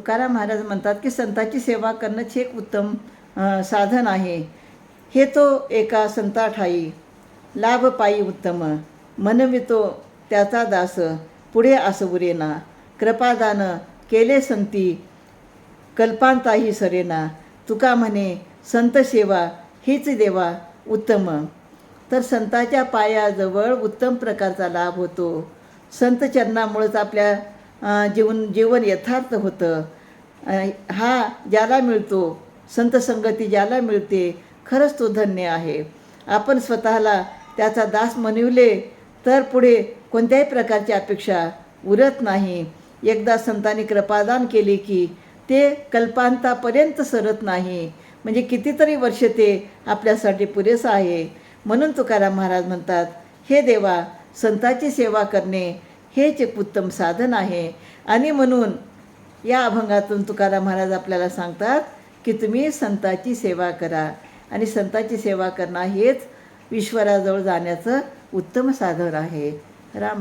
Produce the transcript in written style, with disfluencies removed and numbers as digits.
तुकाराम महाराज म्हणतात की संतांची सेवा करणंच एक उत्तम साधन आहे. हे तो एका संता ठाई लाभ पायी उत्तम, मनवितो त्याचा दास पुढे आसवरेना. कृपादान केले संती कल्पांताही सरेना. तुका म्हणे संत सेवा हीच देवा उत्तम. तर संतांच्या पायाजवळ उत्तम प्रकारचा लाभ होतो. संत चरणामुळेच आपल्या जीवन यथार्थ होतं. हा ज्याला मिळतो, संत संगती ज्याला मिळते, खरंच तो धन्य आहे. आपण स्वतःला त्याचा दास म्हणविले तर पुढे कोणत्याही प्रकारची अपेक्षा उरत नाही. एकदा संतांनी कृपादान केले की ते कल्पांतापर्यंत सरत नाही. म्हणजे कितीतरी वर्ष ते आपल्यासाठी पुरेसं आहे. म्हणून तुकाराम महाराज म्हणतात, हे देवा, संतांची सेवा करणे हेच एक उत्तम साधन आहे. आणि म्हणून या अभंगातून तुकाराम महाराज आपल्याला सांगतात की तुम्ही संतांची सेवा करा. आणि संतांची सेवा करणं हेच ईश्वराजवळ जाण्याचं उत्तम साधन आहे. राम